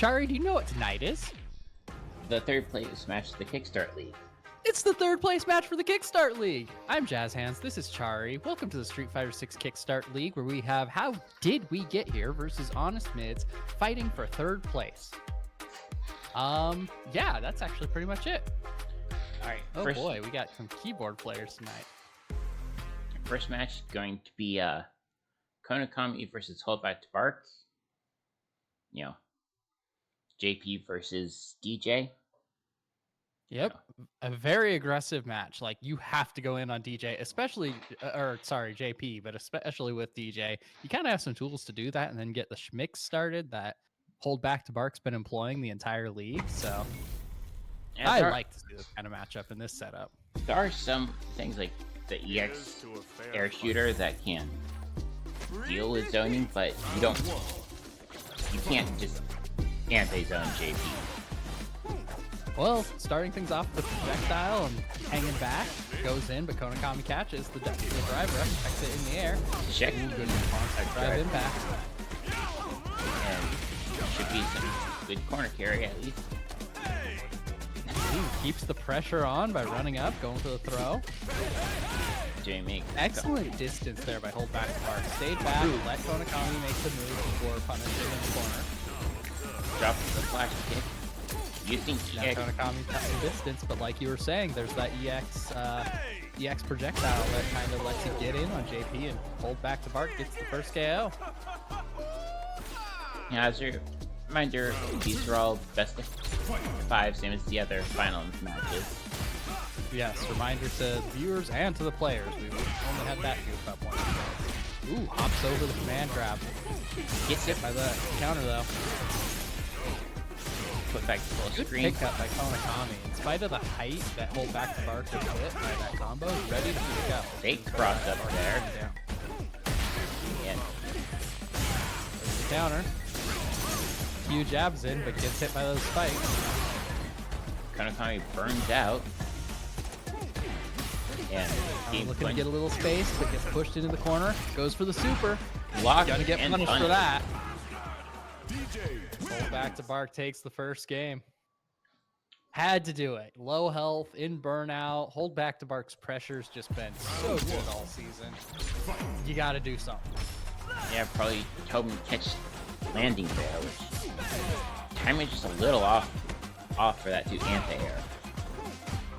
Chari, do you know what tonight is? The third place Smash the Kickstart League. It's the third place match for the Kickstart League. I'm Jazz Hands. This is Chari. Welcome to the Street Fighter 6 Kickstart League, where we have How Did We Get Here versus Honest Mids fighting for third place. Yeah, that's actually pretty much it. All right. Oh boy, we got some keyboard players tonight. First match going to be Konakami versus Holdback to Bark. You know, JP versus DJ. Yep, a very aggressive match. Like, you have to go in on DJ, especially, JP, but especially with DJ. You kind of have some tools to do that and then get the schmicks started that Holdback to Bark's been employing the entire league. So I like to see this kind of matchup in this setup. There are some things like the EX air shooter that can deal with zoning, but you can't just anti-zone JP. Well, starting things off with projectile and hanging back, goes in, but Konakami catches the drive rush, checks it in the air. Check. Ooh, good response. Drive impact. And should be some good corner carry at least. Ooh, keeps the pressure on by running up, going for the throw. Excellent distance there by Holdback to Bark. Stayed back, let Konakami make the move before punishing in the corner. Drop the flash kick. Using EX. Konakami cut the distance, but like you were saying, there's that EX projectile that kind of lets you get in on JP, and Holdback to Bark gets the first KO. Yeah, as a reminder, these are all best of 5, same as the other finals matches. Yes, reminder to viewers and to the players. We've only had that goof up once. Ooh, hops over the command grab. Gets hit by the counter though. Put back to full screen. Pick up by Konakami. In spite of the height that Holdback to Bark was hit by that combo, he's ready to pick up. Fake cross up there. Yeah. There's the counter. Huge jabs in, but gets hit by those spikes. Konakami burns out. And looking to get a little space, but gets pushed into the corner. Goes for the super. Locked. Gonna get punished for that. DJ. Holdback to Bark takes the first game. Had to do it. Low health, in burnout. Holdback to Bark's pressure's just been so good all season. You gotta do something. Yeah, probably told him to catch landing there, which timing just a little off for that to anti-air.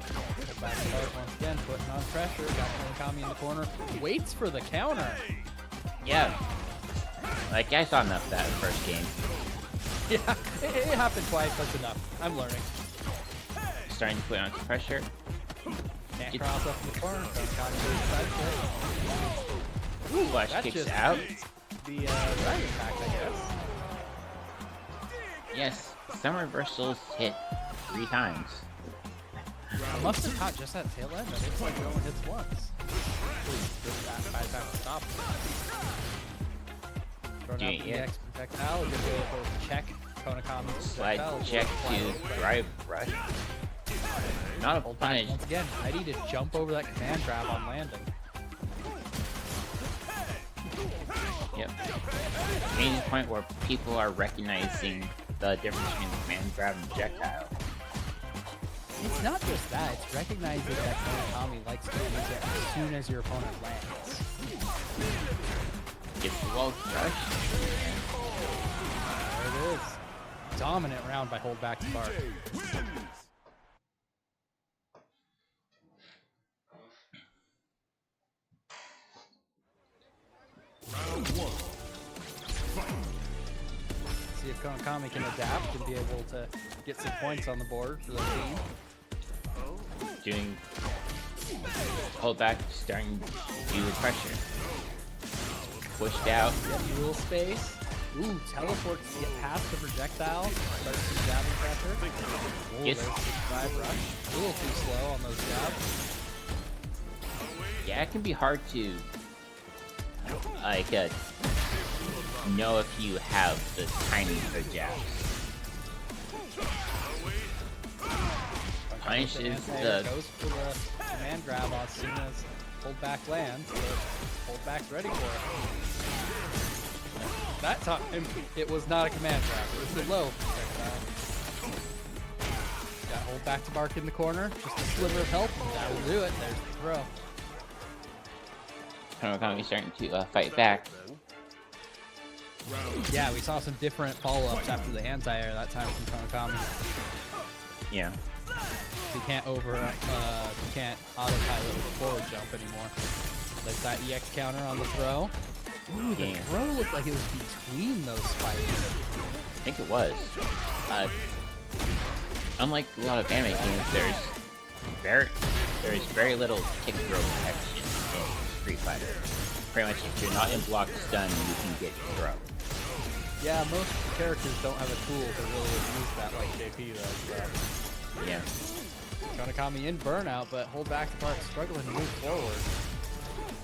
Holdback to Bark once again, putting on pressure. Got Konakami in the corner. Waits for the counter. Yeah. Like, I saw enough of that in the first game. Yeah, it happened twice, that's enough. I'm learning. Starting to put on some pressure. Can't cross up in the corner. Ooh, flash kicks out. The drive impact, I guess. Yes, some reversals hit 3 times. I must have caught just that tail end, but it's like it only hits once. Just that 5 times to stop. Throwing out the EX projectile, good go for check. Konakami slide check to drive rush. Not a punish. Once again, ready to jump over that command grab on landing. Yep. Main point where people are recognizing the difference between the command grab and projectile. It's not just that, it's recognizing that Konakami likes to use it as soon as your opponent lands. Gets the wall rush. There it is. Dominant round by Holdback to Bark. Round 1. See if Konakami can adapt and be able to get some points on the board for the team. Doing Holdback, starting to do the pressure. Pushed out. Get dual space. Ooh, teleports to get past the projectile. Starts some jabbing pressure. Ooh, Yes. there's the drive rush. A little too slow on those jabs. Yeah, it can be hard to like know if you have the timing for jabs. Punishes the goes for the command grab as soon as Holdback lands, but Holdback's ready for it. That time, it was not a command grab. It was a low. Got hold back to Bark in the corner. Just a sliver of help. That will do it. There's the throw. Konami starting to fight back. Yeah, we saw some different follow-ups after the anti-air that time from Konami. Yeah. You can't you can't autopilot with a forward jump anymore. Like that EX counter on the throw. Ooh, the throw looked like it was between those spikes. I think it was. Unlike a lot of anime games, there's very little kick throw protection in Street Fighter. Pretty much, if you're not in block stun, you can get your throw. Yeah, most characters don't have a tool to really use that like JP does. Yeah. Konami in burnout, but hold back to Park struggling to move forward.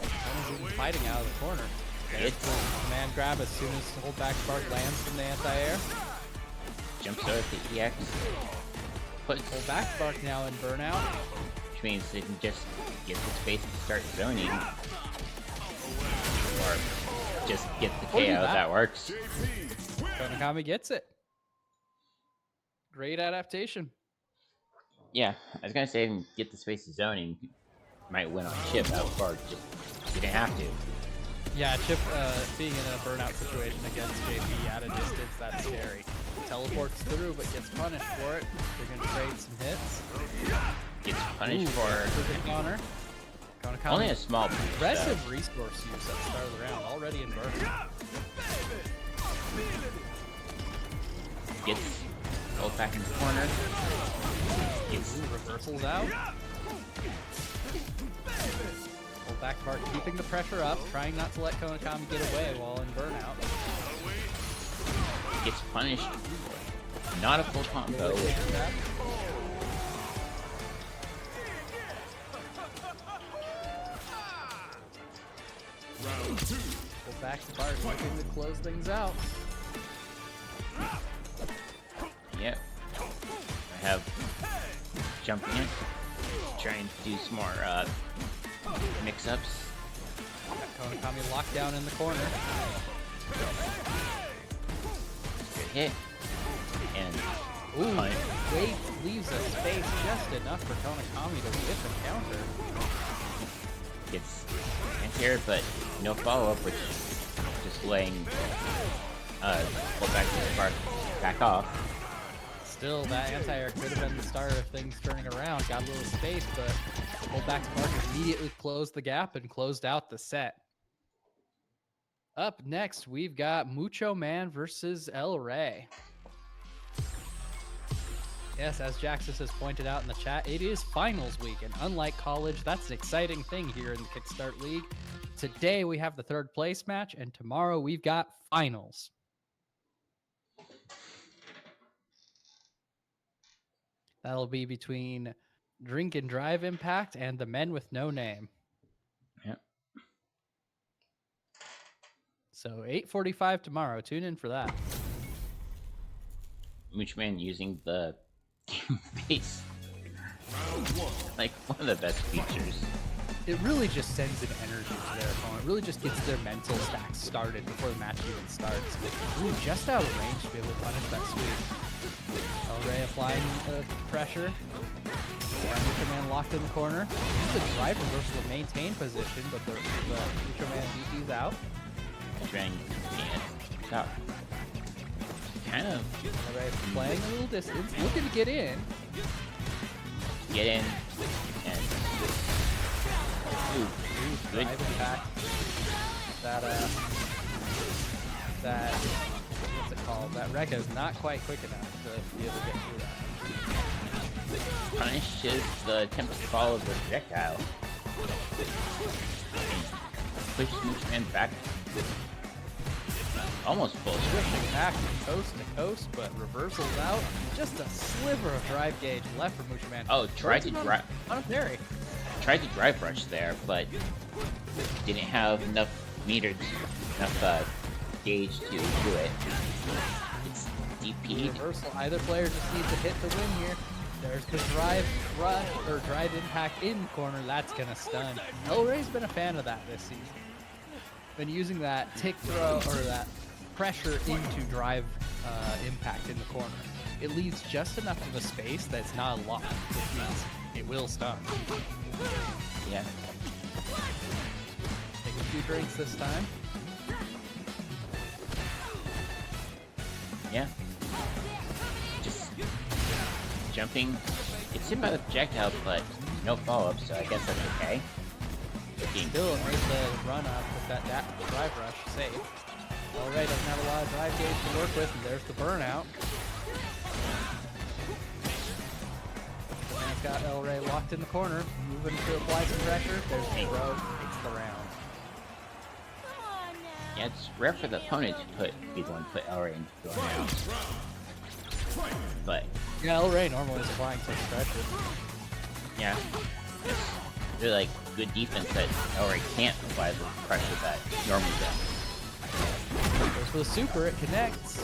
Someone's even fighting out of the corner. There's the command grab as soon as hold back Park lands from the anti-air. Jumps over the EX. Puts Hold back Spark now in burnout. which means they can just get the space to start zoning. Or just get the KO, that works. Konami gets it. Great adaptation. Yeah, I was gonna say get the space to zoning. Might win on chip out far, just didn't have to. Yeah, Chip being in a burnout situation against JP at a distance, that's scary. Teleports through, but gets punished for it. They're going to trade some hits. Gets punished for counter. only a small aggressive resource use at the start of the round, already in burnout. Gets pulled back in the corner. Gets reversals out. Hold back part, keeping the pressure up, trying not to let Konami get away while in burnout. Gets punished. Not a full combo. Round 2. Hold back to Bart, looking to close things out. Yep. I have jumping in. Trying to do some more mix-ups. Konami locked down in the corner. Good hit. And Wade leaves a space just enough for Konami to get the counter. gets anti-air, but no follow-up, which just laying pull back to the bar, back off. Still, that anti-air could have been the start of things turning around. Got a little space, but pulled back to Park immediately closed the gap and closed out the set. Up next, we've got Mucho Man versus El Rey. Yes, as Jaxus has pointed out in the chat, it is finals week, and unlike college, that's an exciting thing here in the Kickstart League. Today we have the third place match, and tomorrow we've got finals. That'll be between Drink and Drive Impact and the Men with No Name. Yep. So 8:45 tomorrow. Tune in for that. Mucho Man using the game face. Like one of the best features. It really just sends an energy to their opponent. It really just gets their mental stack started before the match even starts. Ooh, just out of range to be able to punish that sweep. El Rey applying pressure. Mucho Man locked in the corner. The drive reversal to maintain position, but the Mucho Man DP's out. Mucho Man can't stop. Kind of El Rey playing a little distance, looking to get in. get in and good. Drive impact. That what's it called? That Rekka is not quite quick enough to be able to get through that. Punishes the attempt to follow the projectile. Pushes Mucho Man back. Almost full switch. Back coast to coast, but reversals out. Just a sliver of drive gauge left for Mucho Man. Oh, tried to drive. On a parry. Tried to drive rush there, but didn't have enough meters, enough gauge to do it. It's DP'd. Reversal. Either player just needs to hit the win here. There's the drive rush or drive impact in corner. That's gonna stun. El Rey's been a fan of that this season. Been using that tick throw or that pressure into drive impact in the corner. It leaves just enough of a space that's not a lot, which means it will stun. Yeah. Take a few drinks this time. Yeah. Just jumping. It's hit by the projectile, but no follow-up, so I guess that's okay. Still made the run up with that drive rush safe. Alright, doesn't have a lot of drive gauge to work with, and there's the burnout. And it's got El Rey locked in the corner, moving to apply some pressure. There's the throw, takes the round. Yeah, it's rare for the opponent to be the one to put El Rey into the round. But Yeah, El Rey normally is applying such pressure. yeah, it's really like good defense that El Rey can't apply the pressure that normally does. Goes for the super, it connects.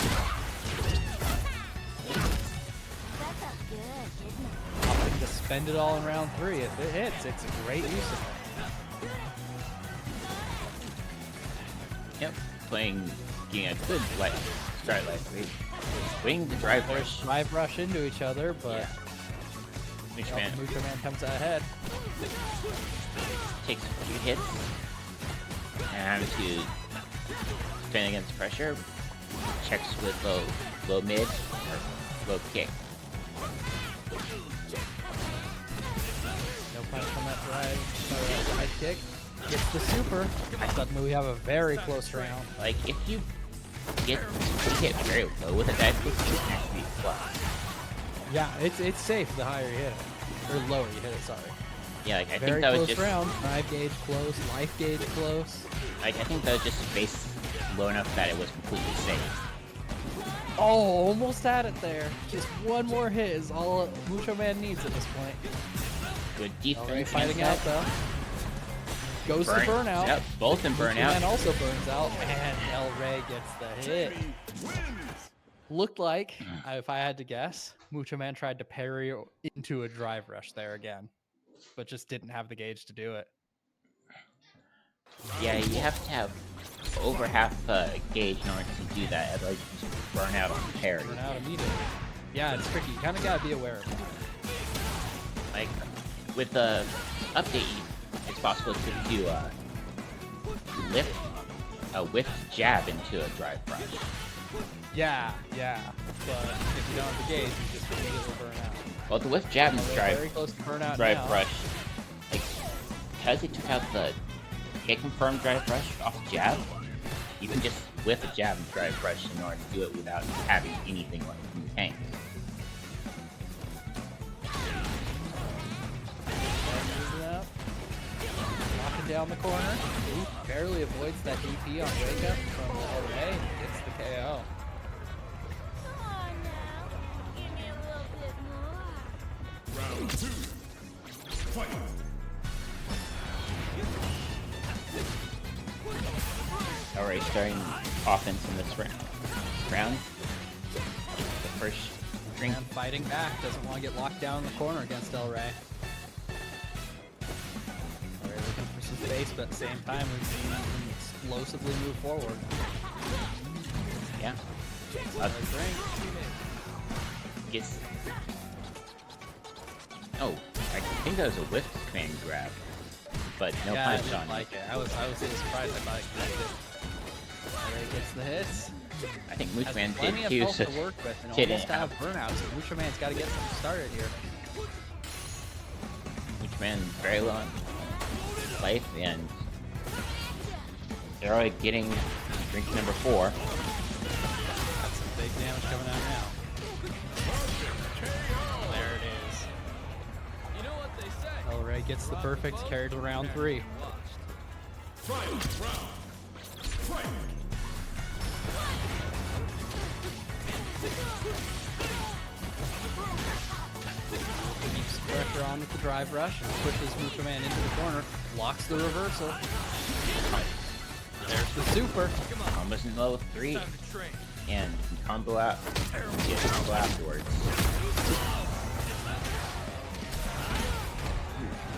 Opting to spend it all in round 3. If it hits, it's a great use of it. Yep, getting a good start life rate. Waiting the drive rush. Drive rush into each other, but Yeah. Mucho Man comes ahead. Takes a few hits. And having to defend against pressure. Checks with low mid or low kick. No punish on that drive kick. Gets the super. Suddenly we have a very close round. Like if you hit very low with a dive kick, you can actually fly. Yeah, it's safe the higher you hit it. Or lower you hit it, sorry. Yeah, like I Very think that was close just round. Drive gauge close, life gauge close. like I think that was just space low enough that it was completely safe. Oh, almost had it there. Just one more hit is all Mucho Man needs at this point. Good Alright, defense. fighting out though. Goes to burnout. Yep, both in Mucho burnout. Man also burns out, and El Rey gets the hit. Looked like, if I had to guess, Mucho Man tried to parry into a drive rush there again, but just didn't have the gauge to do it. Yeah, you have to have over half gauge in order to do that, otherwise you just burn out on parry. Burn out immediately. Yeah, it's tricky. You kind of gotta be aware of it. Like with the update, it's possible to do a whiff jab into a drive rush. Yeah, but if you don't have the gauge, you just immediately burn out. Well, the whiff jab and Very close to burnout drive now. rush, like because they took out the hit confirmed drive rush off jab, you can just whiff a jab and drive rush in order to do it without having anything like in the tank. Knocking down the corner. Ooh, barely avoids that DP on wake up from El Rey. Gets the KO. Round 2. Fight. Alright, starting offense in this round. The first drink. And fighting back. Doesn't want to get locked down in the corner against El Rey. El Rey looking for some space, but at the same time, we've seen him explosively move forward. Yeah. Another drink. Gets. Oh, I think that was a whiff command grab, but no Yeah, I punch didn't on like it. I was a little surprised. I thought it connected. El Rey gets the hits. I think Has Moochman plenty did of too, health so to work with and didn't almost to have burnout, so Mucho Man's got to get something started here. Moochman very low on life, and Arrow getting drink number 4. Got some big damage coming out now. There it is. You know what they say? El Rey gets the perfect, carried to round 3. Final round. Fight. Keeps pressure on with the drive rush and pushes Mucho Man into the corner. Blocks the reversal. There's the super. Almost in level 3, Time to train. and can combo out. Get a combo afterwards.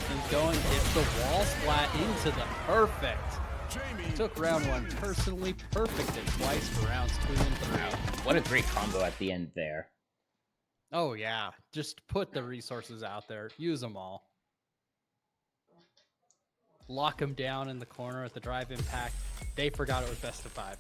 He's going, it's the wall splat into the perfect. Jamie Took round 1 personally, perfected twice for rounds 2 and 3. What a great combo at the end there. Oh yeah, just put the resources out there, use them all. Lock them down in the corner at the drive impact. They forgot it was best of 5.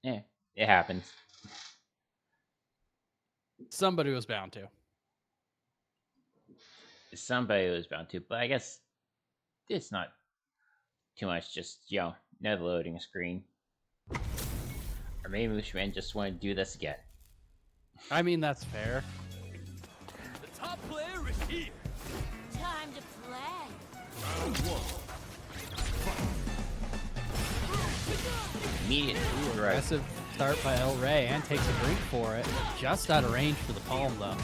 Yeah, it happens. Somebody was bound to. Somebody was bound to, but I guess it's not too much. Just, you know, another loading screen. Or maybe Mushman just want to do this again. I mean, that's fair. The top player is here. Time to play. round 1. Immediate right. Aggressive start by El Rey and takes a drink for it. Just out of range for the palm, though.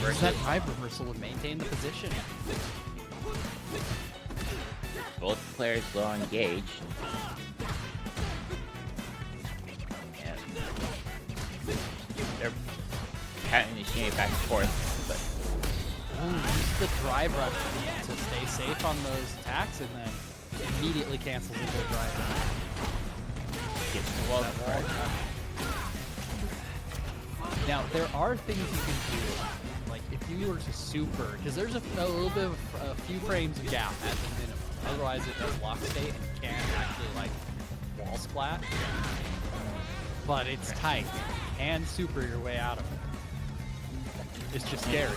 Use that drive reversal to maintain the position. Both players low on gauge. And they're patting the chain back and forth, but Use the drive rush to stay safe on those attacks and then immediately cancels into a drive rush. gets the wall. Now, there are things you can do, like if you were to super, because there's a little bit of a few frames of gap at the minimum. Otherwise, it does lock state and you can't actually like wall splat. But it's tight. You can super your way out of it. It's just scary.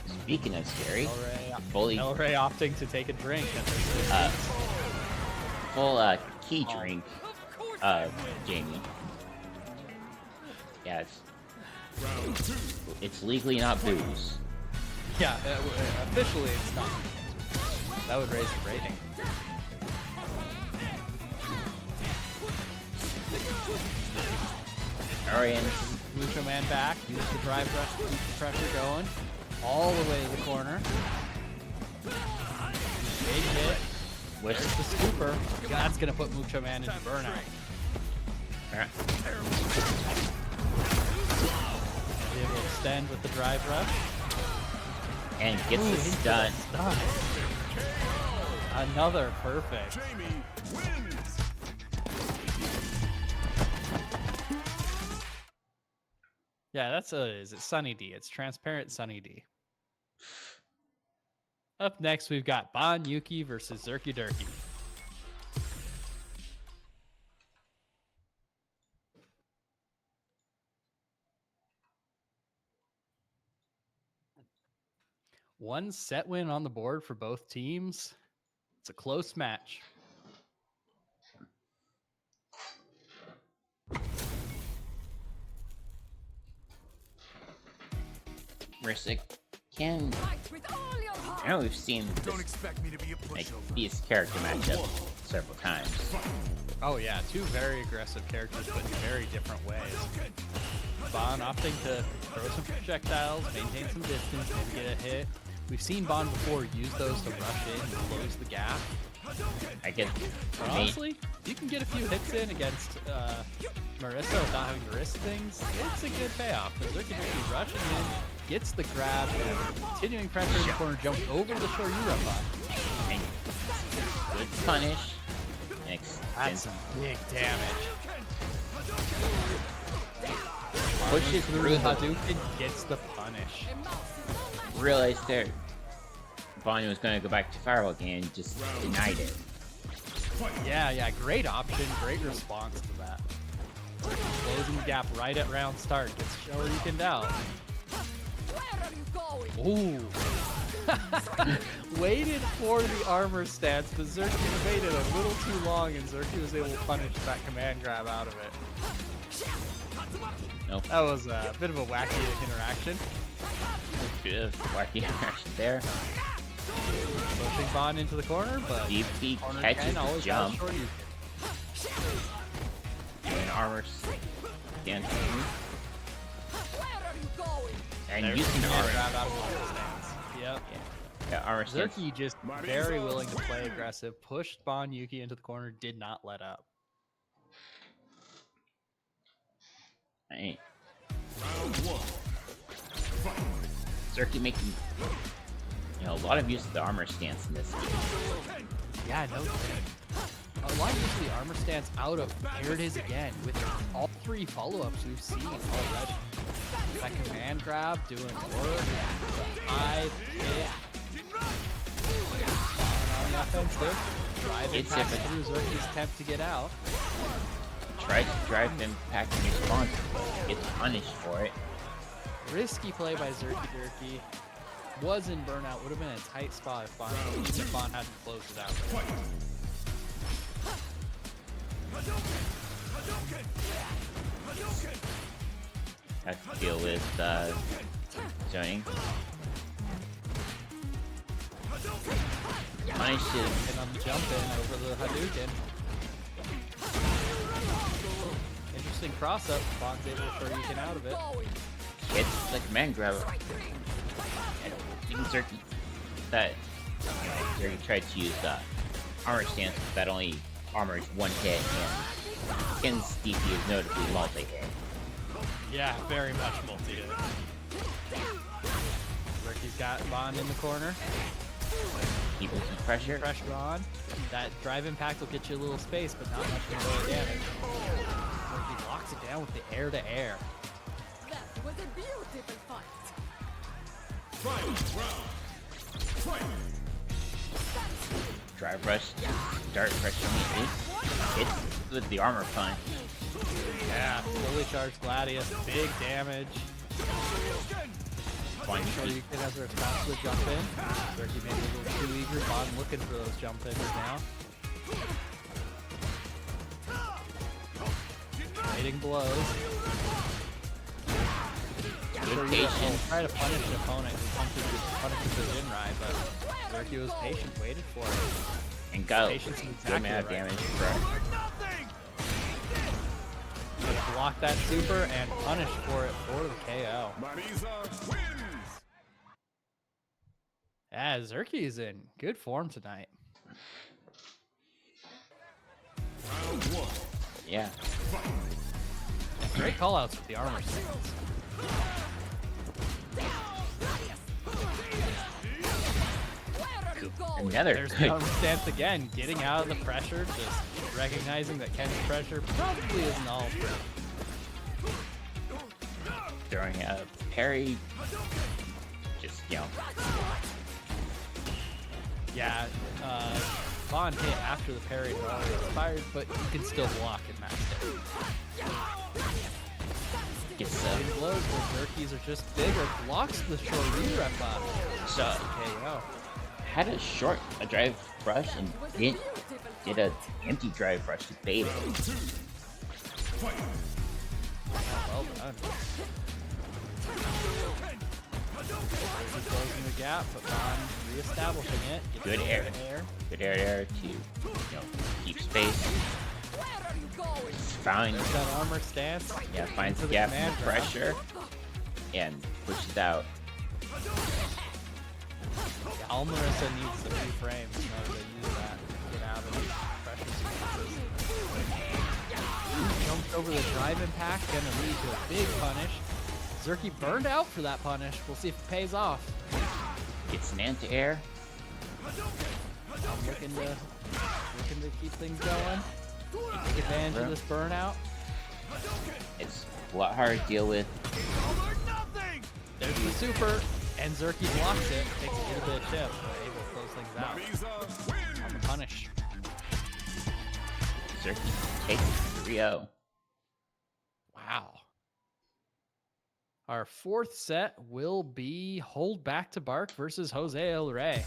Speaking of scary, El Rey opting to take a drink. full key drink, Jamie. Yeah, it's legally not booze. Yeah, officially it's not. That would raise the rating. Arian, Mucho Man back, use the drive rush to keep the pressure going. All the way to the corner. Big hit. with There's the scooper. That's going to put Mucho Man into burnout. Be able to extend with the drive rush. and gets Ooh, the into stun. the stun. Another perfect. Jamie wins. Yeah, that's is it Sunny D? It's transparent Sunny D. Up next, we've got Bon Yuki versus Zerky Durky. One set win on the board for both teams. It's a close match. Mersic can. I know we've seen Don't this, expect me to be a like, pushover. these character matchups several times. Oh yeah, two very aggressive characters, but in very different ways. Bon opting to throw some projectiles, maintain some distance, maybe get a hit. We've seen Bon before use those to rush in and close the gap. I get. But honestly, you can get a few hits in against Marissa without having to risk things. It's a good payoff. The Zerky Durky rushing in, gets the grab, and continuing pressure in the corner, jumps over the shore you run by. And good punish. Next. That's some big damage. Pushes through through the the. Hadouken, gets the punish. Realized there. Bonnie was going to go back to Firewall again and just denied it. Yeah, great option, great response to that. Closing the gap right at round start, gets Shoryuken'd out. Ooh. Waited for the armor stance, but Zerky waited a little too long and Zerky was able to punish that command grab out of it. Nope. That was a bit of a wacky interaction. Bit of wacky interaction there. Pushing Bon into the corner, but DP corner catches 10 the always jump. has Shoryuken. And armor again. And There's using the armor. grab out of the stance. Yep. Yeah, armor stance. Zerky just very willing to play aggressive, pushed Bon Yuki into the corner, did not let up. Right. Round one. Zerky making, a lot of use of the armor stance in this game. Yeah, no kidding. A lot of use of the armor stance out of here it is again with all 3 follow-ups we've seen already. That command grab doing work. High hit. On the offensive. Driving It's past different. through Zerky's attempt to get out. Tries to drive them back in response, but gets punished for it. Risky play by Zerky Jerky. Was in burnout. Would have been a tight spot if Bond hadn't closed it out. Has to deal with zoning. Punishes. And on the jump in over the Hadouken. Interesting cross up. Bond's able to Shoryuken out of it. Hits the command grab. And Zerky. Zerky tried to use armor stance that only armors 1 hit, and Ken's DP is notably multi-hit. Yeah, very much multi-hit. Ricky's got Bond in the corner. Keeping some pressure. Pressure on. That drive impact will get you a little space, but not much in the way of damage. Ricky locks it down with the air-to-air. That was a beautiful fight. Drive rush. Dart pressure immediately. Hits with the armor punch. Yeah, fully charged Gladius. Big damage. Fine. Shoryuken has a response to the jump in. Ricky maybe a little too eager. Bond looking for those jump ins now. Trading blows. Good patience. Try to punish an opponent who punishes the Jinrai, but Zerky was patient, waited for it. And go. Patience is Good amount of exactly damage right. for Just block that super and punish for it for the KO. Marisa wins. Yeah, Zerky's in good form tonight. Round one. Yeah. Great callouts with the armor stance. Another There's the good. armor stance again, getting out of the pressure, just recognizing that Ken's pressure probably isn't all true. Throwing a parry. Just, Yeah, Bond hit after the parry had already expired, but you can still block and match it. gets Getting blows where Zerkies are just bigger, blocks the Shoryu rep up. so KO. had a drive rush and did a empty drive rush to bait it. Well done. Closing the gap, but Bond reestablishing it. Gets Good it air. in air. Good air to keep space. Finds There's that armor stance. finds the into gap command and grab. pressure and pushes out. Yeah, all Marissa needs the few frames in order to use that. Get out of these pressure sequences. Jumped over the drive impact, gonna lead to a big punish. Zerky burned out for that punish. We'll see if it pays off. Gets an anti-air. I'm looking to keep things going. Take advantage of this burnout. It's a lot harder to deal with. There's the super, and Zerky blocks it. Takes a little bit of chip, but able to close things out Marisa wins. on the punish. Zerky takes 3-0. Wow. Our fourth set will be Hold Back to Bark versus Jose El Rey.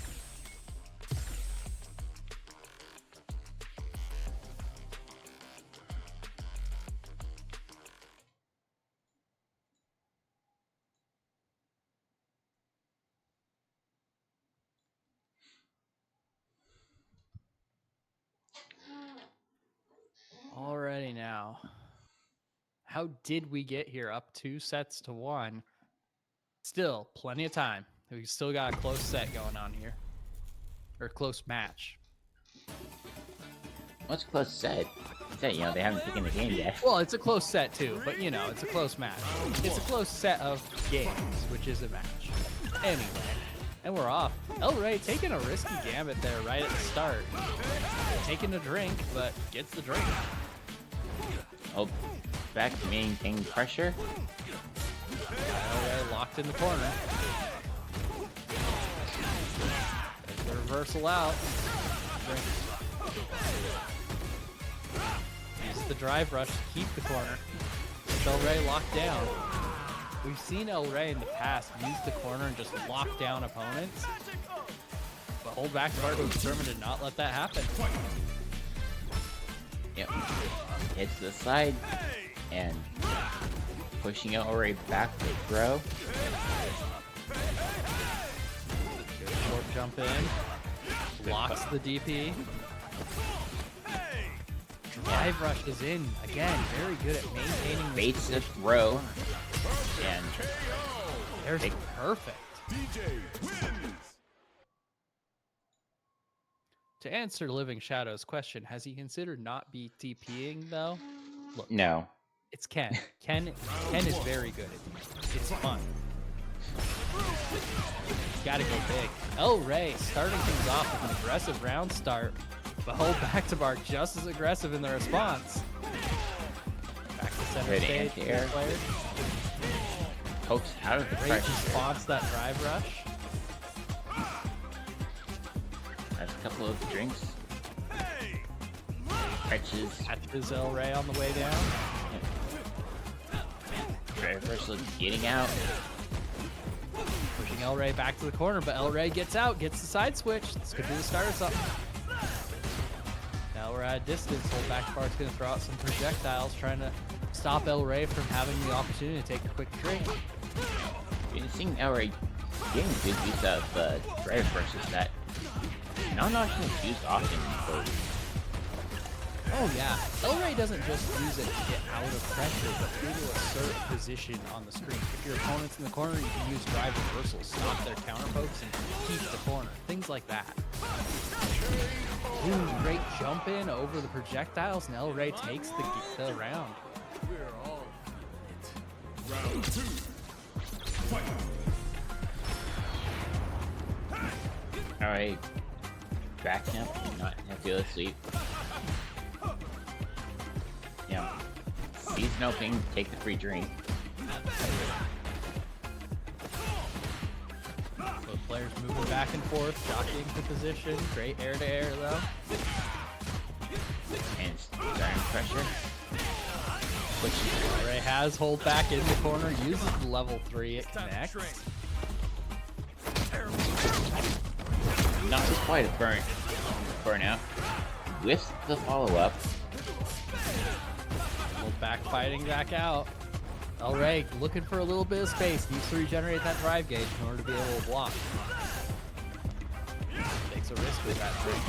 Alrighty now. How did we get here? Up 2-1. Still, plenty of time. We still got a close set going on here. Or close match. What's close set? said, you know, they haven't taken the game yet. Well, it's a close set too, but you know, it's a close match. It's a close set of games, which is a match. Anyway, and we're off. El Rey taking a risky gambit there right at the start. Taking a drink, but gets the drink. Oh, back to maintain pressure. El Rey locked in the corner. There's the reversal out. Drink. Use the drive rush to keep the corner. El Rey locked down. We've seen El Rey in the past use the corner and just lock down opponents. But hold back to Bardo determined to not let that happen. Yep. Hits the side and pushing El Rey back to throw. Short jump in. Locks the DP. Drive rush is in. Again, very good at maintaining this Baits the position. throw. And There's perfect. DJ wins. To answer Living Shadow's question, has he considered not TPing though? Look, no. it's Ken. Ken is very good at it. It's fun. Gotta go big. El Rey starting things off with an aggressive round start, but hold back to bar just as aggressive in the response. Back to center Ready, stage. anti-air. Players. Pokes out of the Rey pressure. responds that drive rush. Has a couple of drinks. Catches. Catches El Rey on the way down. Reversal getting out. Pushing El Rey back to the corner, but El Rey gets out, gets the side switch. This could be the start of something. Now we're at a distance. Hold back bar's gonna throw out some projectiles, trying to stop El Rey from having the opportunity to take a quick drink. We've been seeing El Rey getting good use of drive versus that. Not often used often for. Oh yeah, El Rey doesn't just use it to get out of pressure, but to assert position on the screen. If your opponent's in the corner, you can use drive reversals, stop their counter pokes, and keep the corner. Things like that. Ooh, great jump in over the projectiles, and El Rey takes the round. We're all in it. Round 2. Fight. Alright. Backing up, not have to go to sleep. Yeah. Sees an opening, take the free drink. Both players moving back and forth, jockeying for position. Great air to air though. And starting pressure. Pushes. El Rey has hold back in the corner, uses the level 3, it connects. Not quite a burnout. Whiffs the follow-up. Hold back, fighting back out. El Rey looking for a little bit of space, needs to regenerate that drive gauge in order to be able to block. Takes a risk with that drink.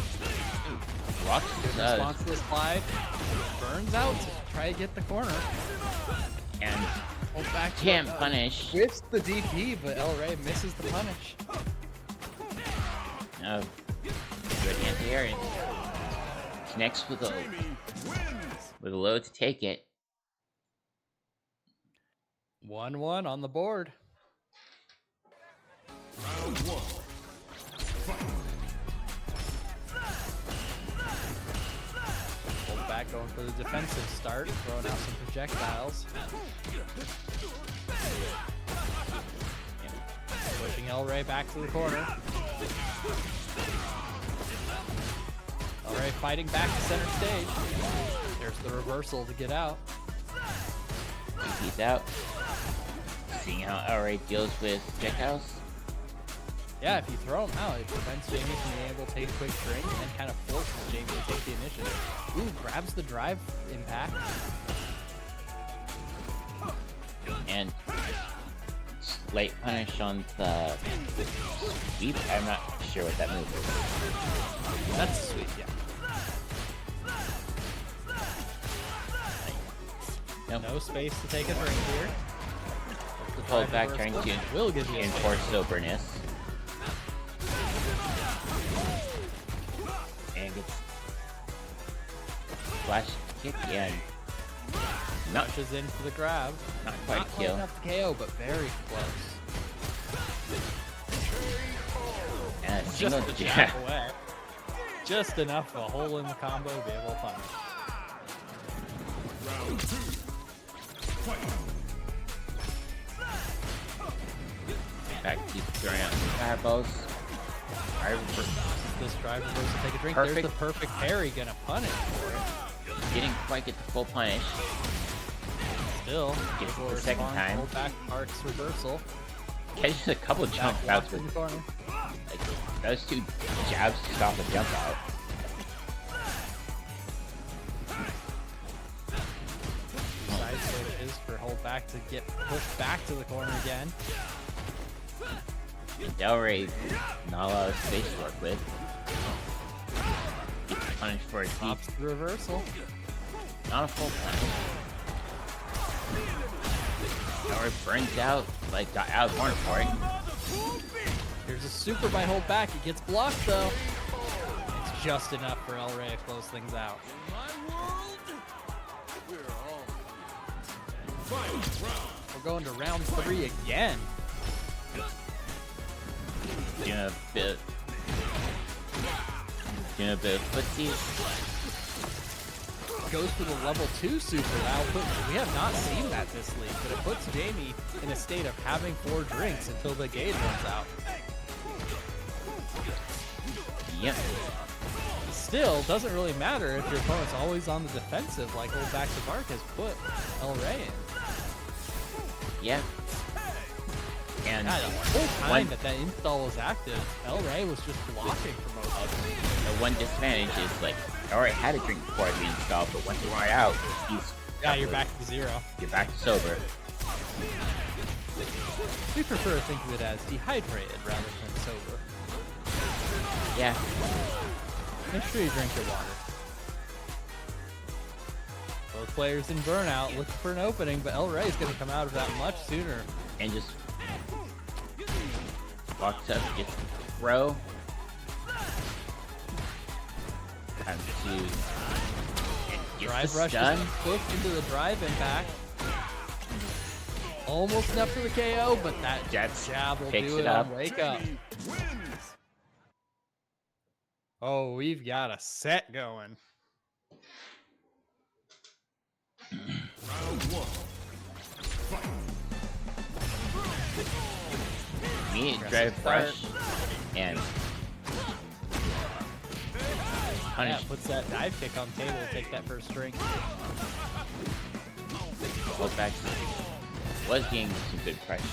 Rocks Good response to this slide. Burns out to try to get the corner. and Hold back. can't punish. Whiffs the DP, but El Rey misses the punish. No. Good anti-air. Connects with a low to take it. 1-1 on the board. Round 1. Hold back, going for the defensive start, throwing out some projectiles. Pushing El Rey back to the corner. El Rey fighting back to center stage. There's the reversal to get out. He's out. Seeing how El Rey deals with projectiles. Yeah, if you throw him out, it prevents Jamie from being able to take a quick drink and then kind of forces Jamie to take the initiative. Ooh, grabs the drive impact. And late punish on the sweep. I'm not sure what that move is. That's sweet, yeah. Nope. No space to take a drink here. The Hold drive back, reversal trying to will give you a enforce space. soberness. And gets flash kick and not Pushes in for the grab. not quite Not kill. enough to KO, but very close. And a Just single a jab. jab away. Just enough of a hole in the combo to be able to punish. Round 2. Fight. Back keep throwing out fireballs. This drive reverse to take a drink. Perfect. There's the perfect parry, gonna punish for it. Didn't quite get the full punish. Still, Gets it able the to second respond, time. Hold back, Park's reversal. Catches a couple jump Back outs lock in with the corner. like those 2 jabs to stop a jump out. Side soda is for hold back to get pushed back to the corner again. And Del Rey, not a lot of space to work with. Gets punished for a deep, Stops the reversal. not a full punish. Del Rey burns out, like got out of corner for it. Here's a super by hold back. It gets blocked though. It's just enough for El Rey to close things out. In my world, we're all Fight. Round. We're going to round 3 again. Doing a bit of footsies. Goes for the level 2 super. We have not seen that this league, but it puts Jamie in a state of having 4 drinks until the gauge runs out. Yep. Still, doesn't really matter if your opponent's always on the defensive, like old back to Bark has put El Rey in. Yeah. And God, the whole time one- that install was active, El Rey was just blocking for most of it. the one disadvantage is like, alright, had a drink before the install, but once you are out, he's Yeah, you're back to 0. You're back to sober. We prefer to think of it as dehydrated rather than sober. Yeah. Make sure you drink your water. Both players in burnout looking for an opening, but El Rey's going to come out of that much sooner. And just walks up, gets the throw. Time to and gets Drive the rush stun. is pushed into the drive impact. Almost enough for the KO, but that jab will picks do it it up. on wake up. Wins. Oh, we've got a set going. Round 1. Fight. Immediate Aggressive drive rush and Yeah, punish. puts that dive kick on table to take that first drink. Hold back. Was getting some good pressure.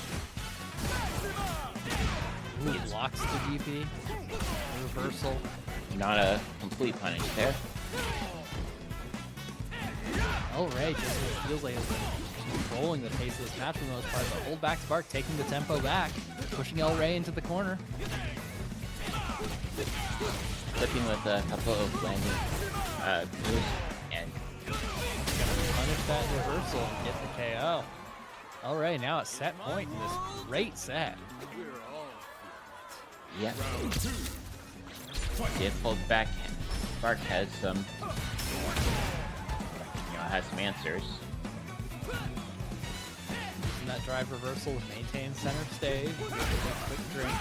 Ooh, blocks the DP. Reversal. Not a complete punish there. El Rey just feels like he's controlling the pace of this match for the most part, but hold back Spark taking the tempo back, pushing El Rey into the corner. Clipping with a couple of landing moves and Gonna punish that reversal and get the KO. El Rey now at set point in this great set. yeah. Round 2. Did pulled back. Spark has some, has some answers. Using that drive reversal to maintain center stage. Get a quick drink.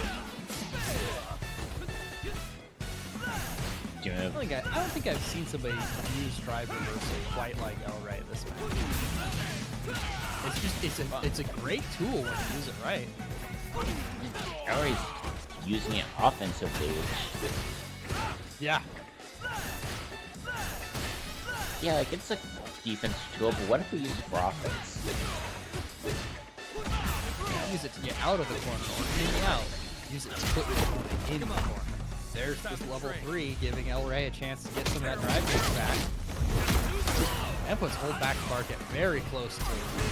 Doing I don't think I've seen somebody use drive reversal quite like El Rey this match. It's a great tool when you use it right. already using it offensively, which Yeah. yeah, like it's a defense tool, but what if we use it for offense? Use it to get out of the corner or in and out. Use it to put your opponent in the corner. There's this level 3 giving El Rey a chance to get some of that drive kick back. And puts hold back Spark at very close to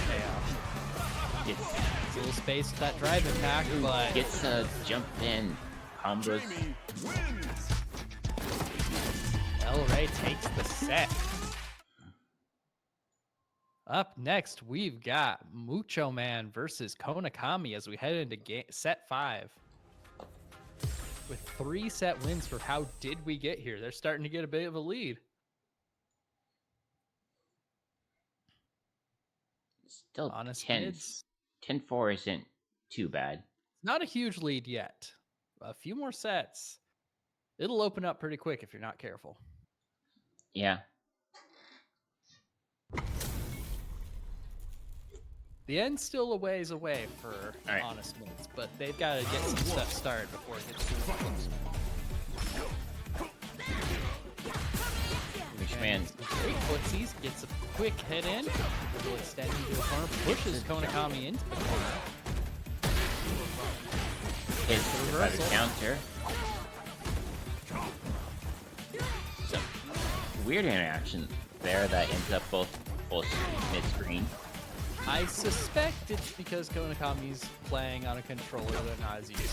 payoff. Gets It's a little space with that drive impact, but gets a jump in combos. Jamie wins. El Rey takes the set. Up next, we've got Mucho Man versus Konakami as we head into set 5. With 3 set wins for how did we get here? They're starting to get a bit of a lead. Still Honest 10. mids. 10-4 isn't too bad. Not a huge lead yet. A few more sets. It'll open up pretty quick if you're not careful. Yeah. The end's still a ways away for Alright. honest mids, but they've got to get some stuff started before it gets too close. Which man? Great footsies, gets a quick hit in, will extend into the corner, pushes Konakami into the corner. Hits the better counter. So, weird interaction there that ends up both mid-screen. I suspect it's because Konakami's playing on a controller that not as used to.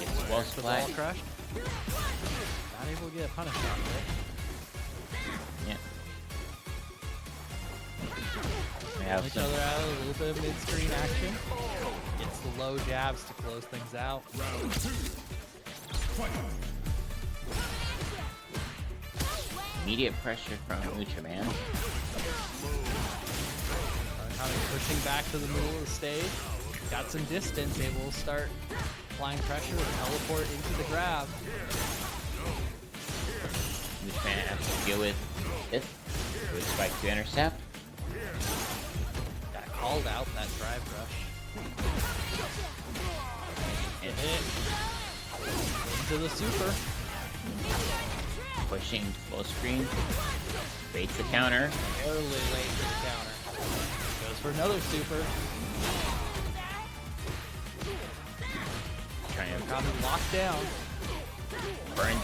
It's well The ball splat. crushed. Not able to get a punish on it. Yeah. We have Each some other out, a little bit of mid-screen action. Gets the low jabs to close things out. Round 2. Fight. immediate pressure from Lucha Man. Konami pushing back to the middle of the stage. Got some distance, able to start applying pressure and teleport into the grab. Lucha Man has to deal with this. Good spike to intercept. Got called out that drive rush. And Hit. Into the super. pushing full screen. Baits the counter. Barely late to the counter. Goes for another super. Trying to Konami locked down. burns.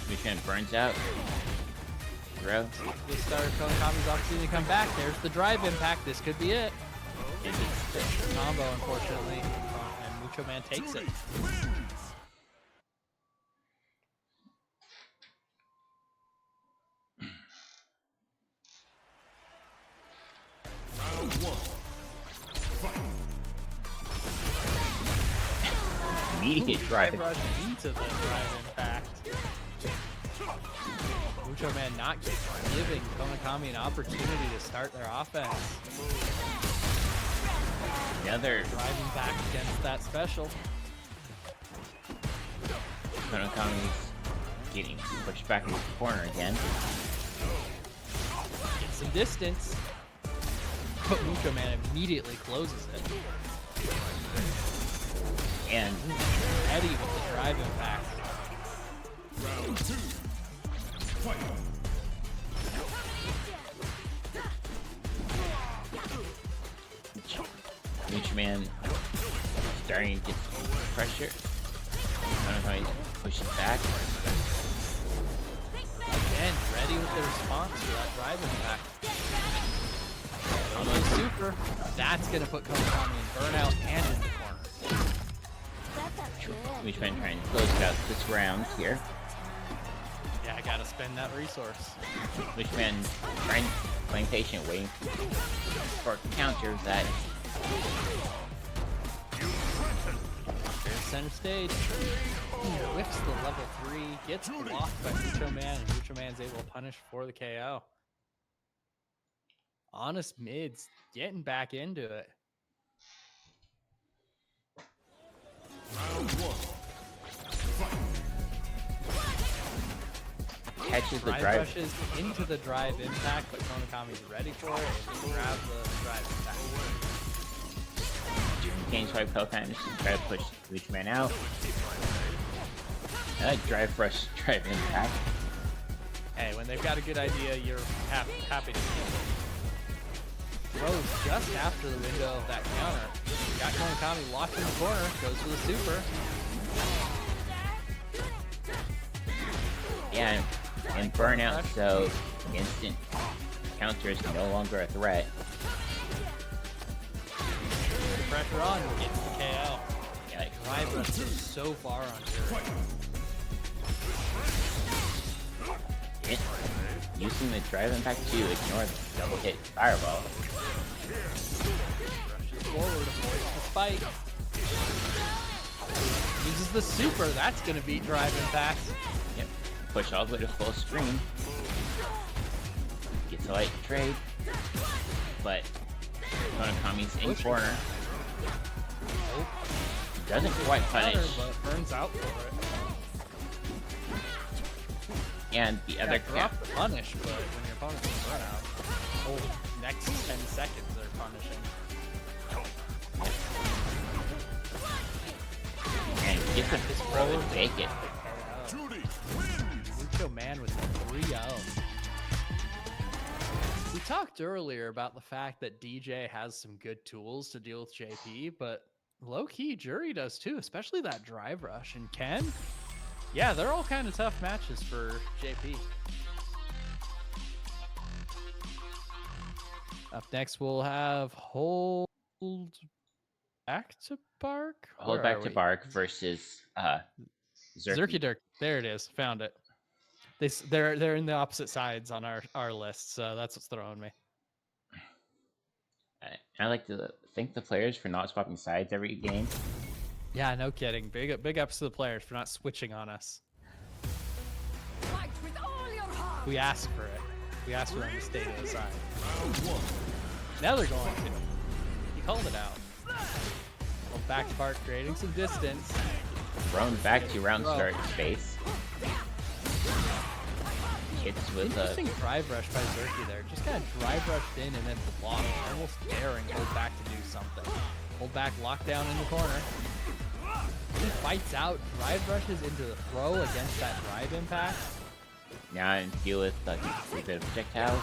Lucha Man burns out. Throw. This started Konami's opportunity to come back. There's the drive impact. This could be it. It gets the Combo, unfortunately. And Mucho Man takes it. Round 1. Fight. immediate drive. Rush into the drive impact. Mucho Man not giving Konami an opportunity to start their offense. Another Driving back against that special. Konami's getting pushed back into the corner again. Gets some distance. But Mucho Man immediately closes it. And Eddie with the drive impact. Round 2. Fight. Lucha Man starting to get pressure. Konami's pushing back. Again, ready with the response for that drive impact. Almost super. That's going to put Konami in burnout and in the corner. Lucha Man trying to close it out this round here. Yeah, I got to spend that resource. Lucha Man playing patient, waiting for a counter that There's center stage. Whips the level 3. Gets blocked by Mucho Man, and Mucho Man's able to punish for the KO. Honest mids getting back into it. Round 1. Fight. catches the Drive drive. rushes into the drive impact, but Konakami's ready for it and he grabs the drive impact. Game swipe Pelican just to try to push Lucha Man out. I like drive rush, drive impact. Hey, when they've got a good idea, you're happy to see it. Throws just after the window of that counter. Got Konakami locked in the corner, goes for the super. Yeah, and burnout, so instant counter is no longer a threat. The pressure on, gets the KO. Yeah, like, Drive rush goes so far on Fury. using the drive impact to ignore the double hit fireball. Rushes forward, avoids the spike. Uses the super, that's gonna beat drive impact. Yep, push all the way to full screen. Gets a light trade. but Konakami's in corner. Doesn't quite punish. But burns out for it. And the other drop the punish, but when your opponent's in burnout, whole next 10 seconds they're punishing. And gets a throw to take it. Lucho Man with 3-0. We talked earlier about the fact that DJ has some good tools to deal with JP, but low-key Jury does too, especially that drive rush. And Ken, yeah, they're all kind of tough matches for JP. Up next, we'll have Hold Back to Bark? Hold Back to Bark versus Zerky Dirk. There it is. Found it. They're in the opposite sides on our list, so that's what's throwing me. I like to thank the players for not swapping sides every game. Yeah, no kidding. Big ups to the players for not switching on us. Fight with all your heart. We asked for it. We asked for them to stay to the side. Now they're going to. He called it out. Well, back to Bark, creating some distance. Thrown back to round start space. Hits with interesting drive rush by Zerky there. Just kind of drive rushed in and then blocked. Almost daring Hold Back to do something. Hold Back locked down in the corner. He fights out, drive rushes into the throw against that drive impact. Now I deal with a bit of projectiles.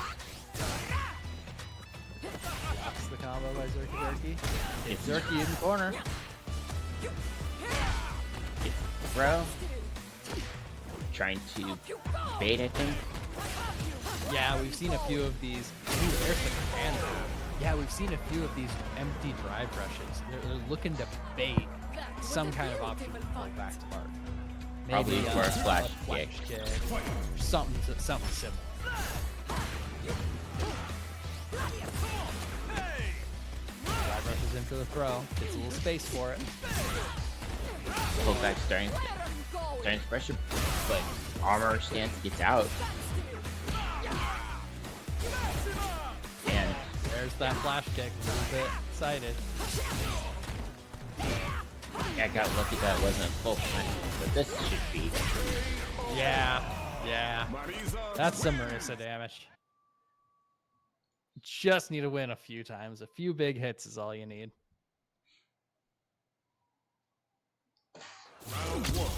Blocks the combo by Zerky. It's Zerky in the corner. Gets the throw. Trying to bait, I think. Yeah, we've seen a few of these. Ooh, there's the command. Yeah, we've seen a few of these empty drive rushes. They're looking to bait some kind of option to Hold Back to Bark. Probably for a flash kick. Something similar. Drive rushes in for the throw. Gets a little space for it. Hold Back starting pressure, but armor stance gets out. And there's that flash kick. A little bit excited. Yeah, I got lucky that it wasn't a full punch, but this should be. Yeah. That's some Marissa damage. Just need to win a few times. A few big hits is all you need. Round 1.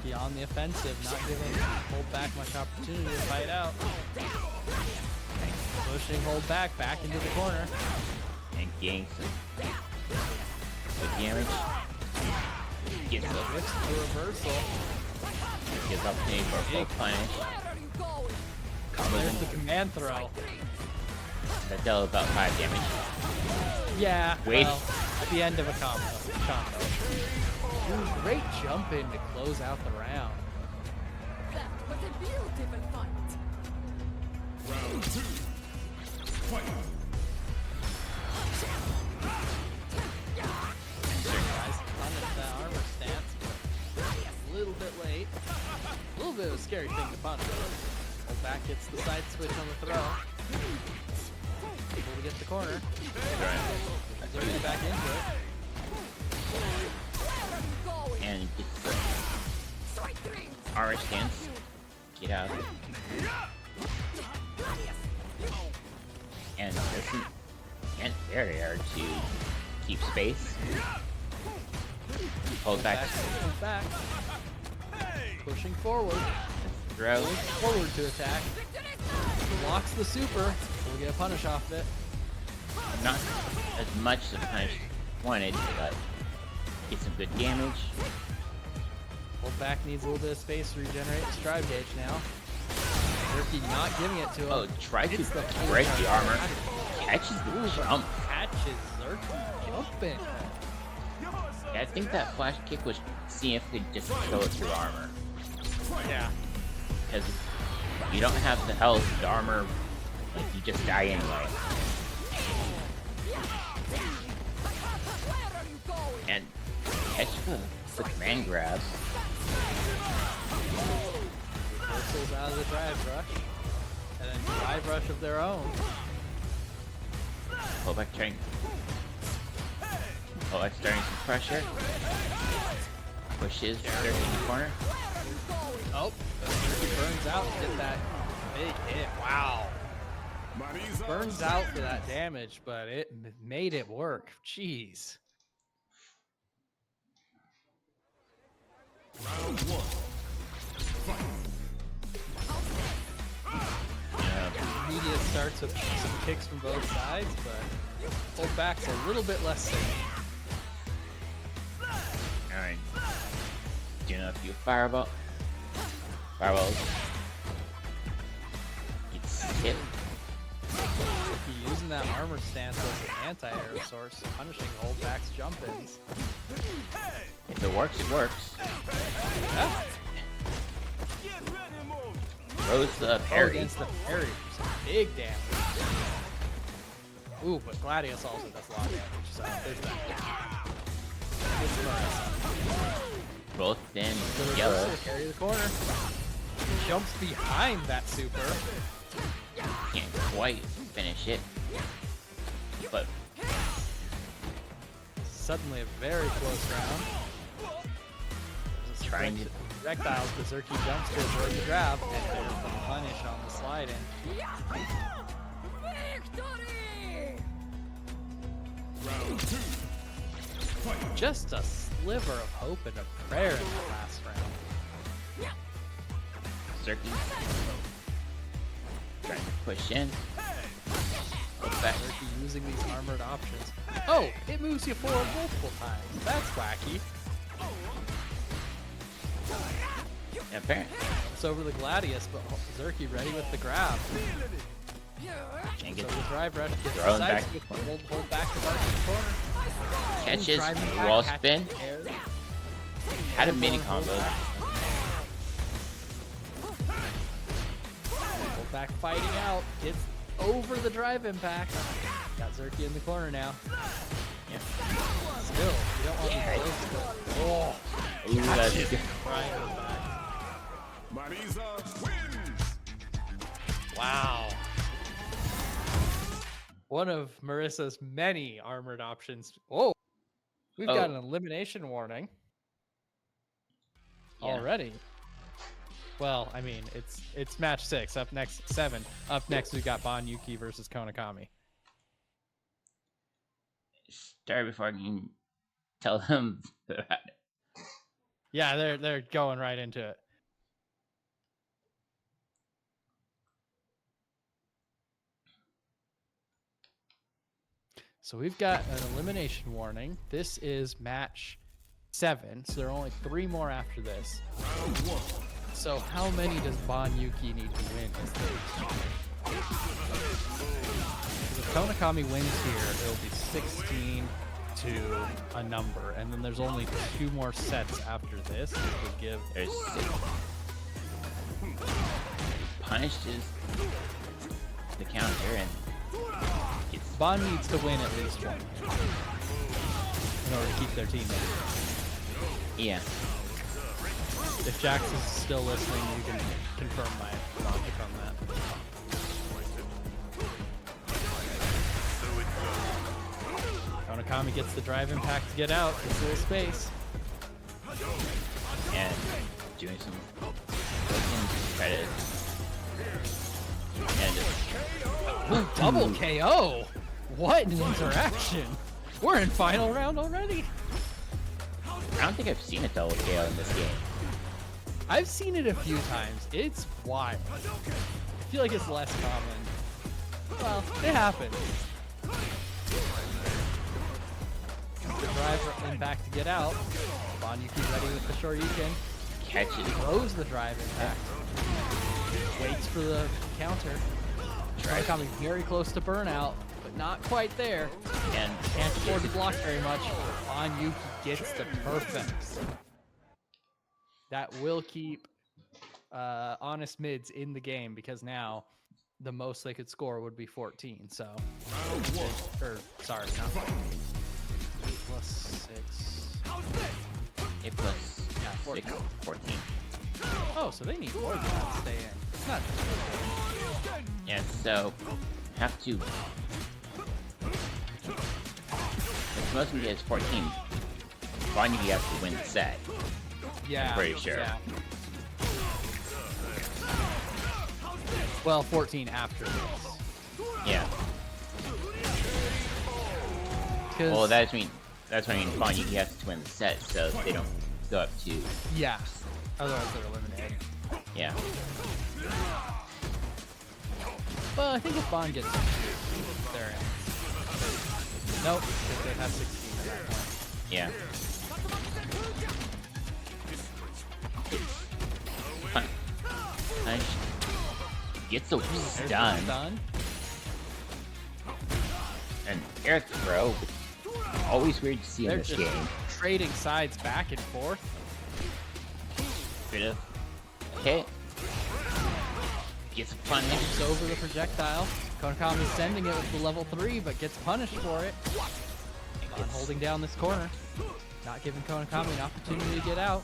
Be on the offensive, not giving Hold Back much opportunity to fight out. Pushing Hold Back into the corner. And getting some good damage. Gets the reversal. Gives opportunity for a full punish. There's the command throw. That dealt about 5 damage. Yeah, Wait. well, at the end of a combo. Ooh, great jump in to close out the round. That was a beautiful fight. Round 2. Fight. Guys, punish that armor stance, but a little bit late. A little bit of a scary thing to punish. Hold Back gets the side switch on the throw. Able to get the corner. Zerky back into it. And gets the armor stance. Get out. And doesn't can't there to keep space. Hold back. Pushing forward. Throw. Forward to attack. Blocks the super. We'll get a punish off it. Not as much as punish wanted, but get some good damage. Hold Back needs a little bit of space to regenerate his drive gauge now. Zerky not giving it to him. Oh, try to break the armor. Catches the jump. Catches Zerky jumping. Yeah, I think that flash kick was seeing if it could just kill it through armor. Yeah. Because you don't have the health, the armor, like you just die anyway. And catch the the command grab. Reversals out of the drive rush. And then drive rush of their own. Pull back train. Oh, that's starting some pressure. Pushes Dirk in the corner. Oh, he burns out to get that big hit. Wow. Burns out for that damage, but it made it work. Jeez. Round one. Media starts with some kicks from both sides, but hold back's a little bit less safe. Alright. Doing a few fireballs. It's hit. Using that armor stance as an anti-air source, punishing hold back's jump-ins. If it works, it works. Yeah. Throws the parry. Against the parry, some big damage. Ooh, but Gladius also does a lot of damage, so there's that. Both in The yellow. reverser, carry the corner. Jumps behind that super. Can't quite finish it. But Suddenly a very close round. trying to Projectiles, Berserky jumps to avoid the grab, and there's the punish on the slide in. Victory! Round two. Just a sliver of hope and a prayer in the last round. Berserky. Trying to push in. Look back. Berserky using these armored options. Oh, it moves you forward multiple times. That's wacky. Apparently. It's over the Gladius, but Berserky ready with the grab. And So get the drive rush gets thrown the back. hold back the mark in the corner. Catches. Driving back, Wall catches spin. the air. Had a mini combo. Hold back fighting out. Gets over the drive impact. Got Zerky in the corner now. Yeah. Still, you don't want to be close to it. Oh, Ooh, that's good. Brian goes back. Marisa wins. Wow. One of Marissa's many armored options. Whoa. We've got an elimination warning Yeah. already. Well, I mean, it's match 6. Up next, 7. Up next, we've got Bon Yuki versus Konakami. Start before I can tell them about it. Yeah, they're going right into it. So we've got an elimination warning. This is match 7, so there are only 3 more after this. So how many does Bon Yuki need to win? If Konakami wins here, it'll be 16 to a number, and then there's only 2 more sets after this, which would give There's 6. Punishes the counter and gets Bon needs to win at least one in order to keep their team in. yeah. If Jax is still listening, you can confirm my logic on that. Konakami gets the drive impact to get out. Gets a little space. And doing some broken credit. And Ooh, double KO! What an interaction! We're in final round already. I don't think I've seen a double KO in this game. I've seen it a few times. It's wild. I feel like it's less common. Well, it happens. The drive impact to get out. Bon Yuki ready with the Shoryuken. Catches. Throws the drive impact. Waits for the counter. Konakami very close to burnout, but not quite there. And Can't afford to block very much. Bon Yuki gets the perfects. That will keep honest mids in the game, because now the most they could score would be 14. So, or sorry, not 14. 8 plus 6. 8 plus Yeah, 14. 6, 14. Oh, so they need more than that to stay in. It's not just And so, have to. If most of it is 14, Bonnie has to win the set. yeah, Pretty sure. Yeah. Well, 14 after this. Yeah. 'Cause- Well, that's what I mean. Bonnie has to win the set, so they don't go up to. yeah. Otherwise, they're eliminated. Yeah. Well, I think if Bond gets they're in. Nope, because they have 16 at that point. Yeah. Punch. Gets the There's stun. the stun. And air throw. Always weird to see They're in this just game. trading sides back and forth. Bit of hit. Gets punished. Jumps over the projectile. Konakami's sending it with the level 3, but gets punished for it. Bond holding down this corner. Not giving Konakami an opportunity to get out.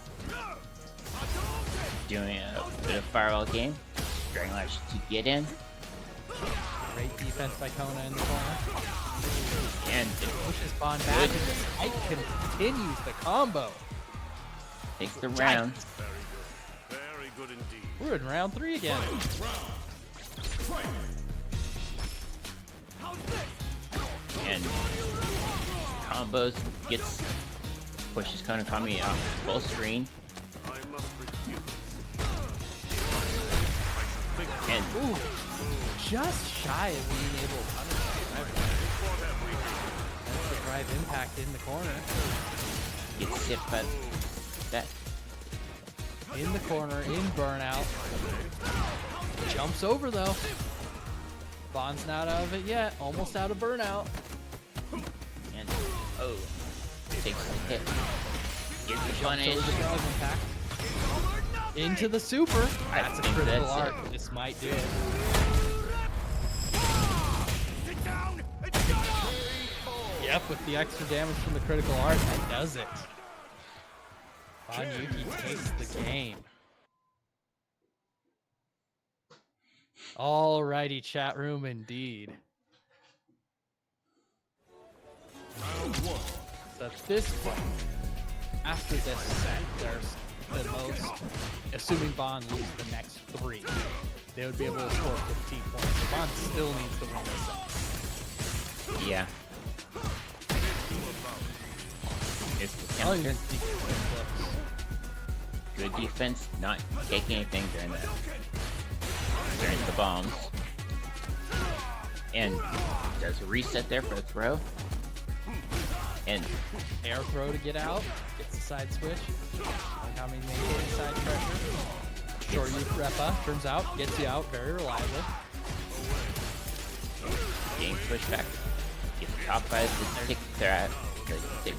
Doing a bit of firewall game. Dragon Lash to get in. Great defense by Kona in the corner. And it Pushes Bond back, and this fight continues the combo. takes the round. Very good indeed. We're in round 3 again. And combos pushes Konakami off full screen. I must refuse. And Ooh, just shy of being able to punish the That's the drive impact in the corner. gets hit by that. In the corner, in burnout. Jumps over though. Bond's not out of it yet. Almost out of burnout. And oh, takes the hit. Gets the Jumps punish. over the drive impact. Into the super. I That's a think critical that's arc. it. This might do it. Yep, with the extra damage from the critical arc, that does it. Banyuki takes the game. Alrighty, chat room, indeed. So at this point, after this set, there's the most, assuming Bond loses the next 3, they would be able to score 15 points. So Bond still needs to win this set. Yeah. It's the Oh, counter. you can see Good defense, not taking anything during the bombs. And does a reset there for a throw. And air throw to get out. Gets the side switch. Konami maintaining side pressure. Short youth Repa turns out, gets you out very reliably. game pushback. Gets caught by the stick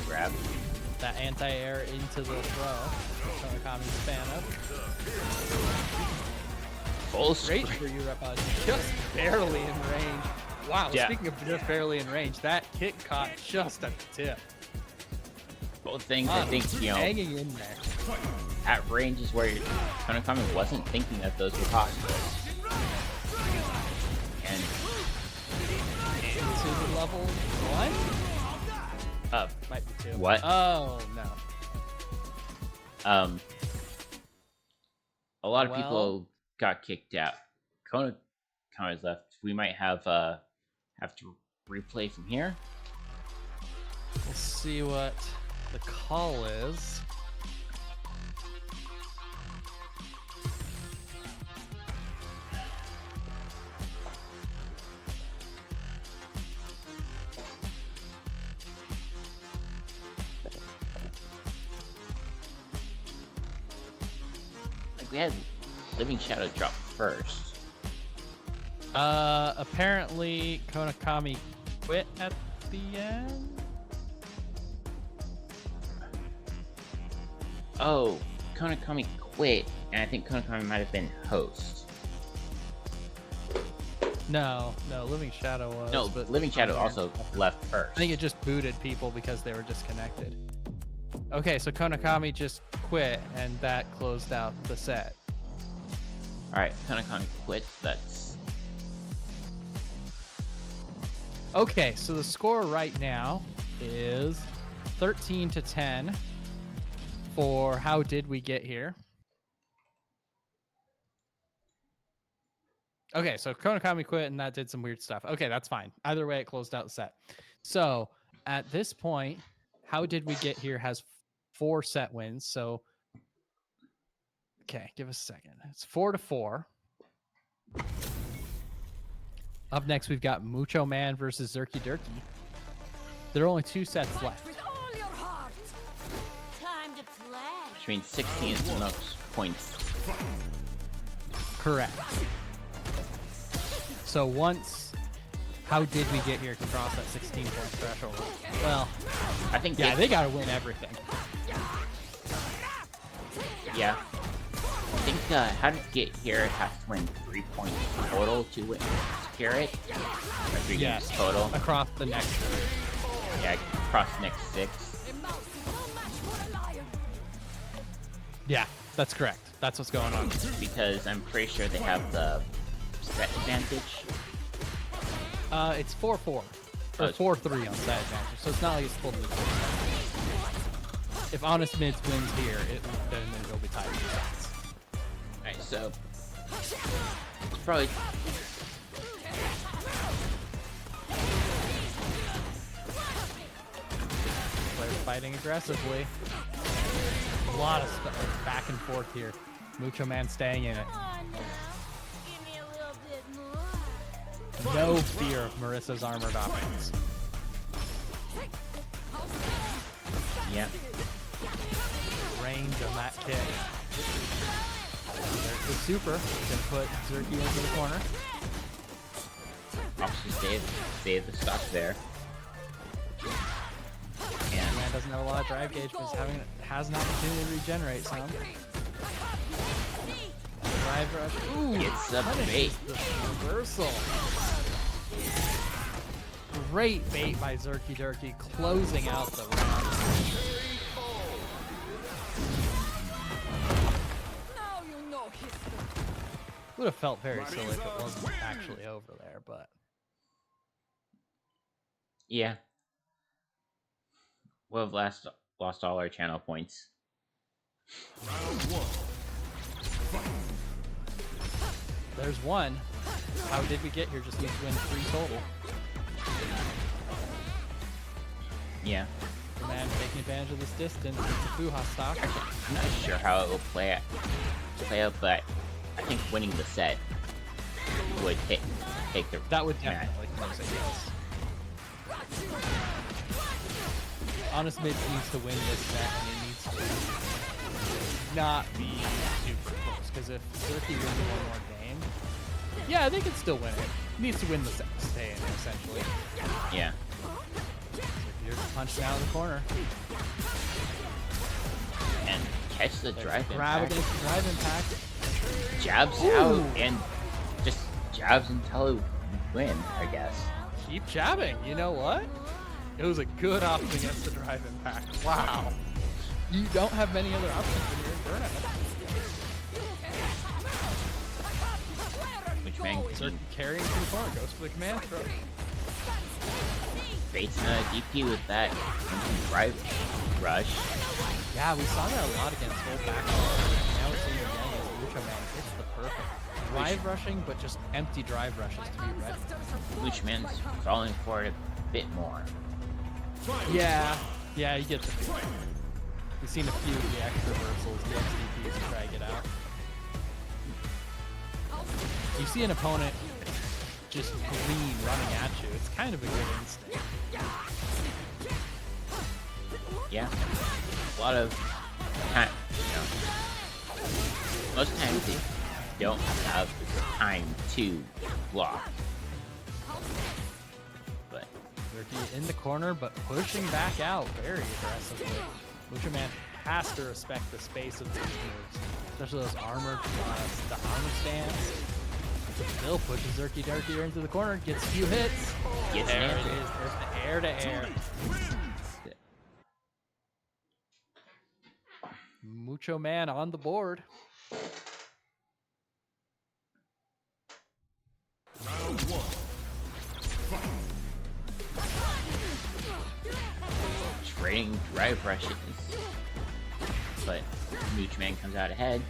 grab. That anti-air into the throw. Konami's fan up. Full Great screen. for you, Repa. Just barely in range. Wow, Yeah. speaking of just barely in range, that kick caught just at the tip. Both things I think, hanging in there. at ranges where Konami wasn't thinking that those were possible. And Into the level 1? Might be 2. What? Oh, no. A lot of Well- people got kicked out. Konami's left. We might have to replay from here. We'll see what the call is. Like we had Living Shadow drop first. Apparently Konami quit at the end. Oh, Konami quit, and I think Konami might have been host. No, Living Shadow was. No, but Living Shadow also left first. I think it just booted people because they were disconnected. Okay, so Konakami just quit, and that closed out the set. Alright, Konakami quit. That's... Okay, so the score right now is 13-10 for How Did We Get Here. Okay, so Konakami quit, and that did some weird stuff. Okay, that's fine. Either way, it closed out the set. So at this point, How Did We Get Here has 4 set wins. So, okay, give us a second. It's 4-4. Up next, we've got Mucho Man versus Zerky Durky. There are only 2 sets left. With all your heart. Time to play. Which means 16 is the most points. Correct. So once How Did We Get Here can cross that 16-point threshold, well, I think yeah, they got to win everything. Yeah. I think How Did Get Here has to win 3 points total to win, secure it. Or 3 Yes, games total. across the next. Yeah, across the next 6. A mouse is no match for a lion. Yeah, that's correct. That's what's going on. Because I'm pretty sure they have the set advantage. It's 4-4 or 4-3 on set advantage, so it's not like it's full to the If Honest Mids wins here, then it'll be tied for sets. Alright, so it's probably Players fighting aggressively. A lot of stuff back and forth here. Mucho Man staying in it. Come on now. Give me a little bit more. No fear of Marissa's armored offense. yeah. Range on that kick. There's the super. Gonna put Zerky into the corner. Obviously save the stock there. And Man doesn't have a lot of drive gauge, but has an opportunity to regenerate some. Drive rush. Ooh, it's a punishes bait. the reversal. Great bait by Zerky Durky, closing out the round. Now you know history. Would have felt very silly if it wasn't actually over there, but yeah. We'll have lost all our channel points. there's one. How did we get here? Just need to win 3 total. Yeah. The man taking advantage of this distance. It's a Fuha stock. I'm not sure how it will play out, but I think winning the set would take the That would match. definitely close it, yes. Honest Mids needs to win this set, and it needs to not be super close. Because if Zerky wins one more game, yeah, they can still win it. Needs to win the set to stay in, essentially. Yeah. You're punching out of the corner. And catch the drive Grab impact. against the drive impact. Jabs Ooh. out and just jabs until you win, I guess. Keep jabbing. You know what? It was a good option against the drive impact. Wow. You don't have many other options when you're in burnout. Which man Zerky carrying to the corner, goes for the command throw. baits DP with that drive rush. Yeah, we saw that a lot against full back. Now we're seeing it again against Lucha Man. It's the perfect drive rushing, but just empty drive rushes to be ready. Which man's falling for it a bit more. Yeah, you get the feeling. We've seen a few of the X reversals, the XDPs to try to get out. You see an opponent just green running at you, it's kind of a good instinct. Yeah. A lot of time, most times they don't have the time to block. But Zerky in the corner, but pushing back out very aggressively. Lucha Man has to respect the space of these moves, especially those armored, the armor stance. Still pushes Zerky Durky into the corner, gets a few hits. Gets There an it answer. is. There's the air to air. Mucho Man on the board. Round 1. Trading drive rushes. But Mooch Man comes out ahead.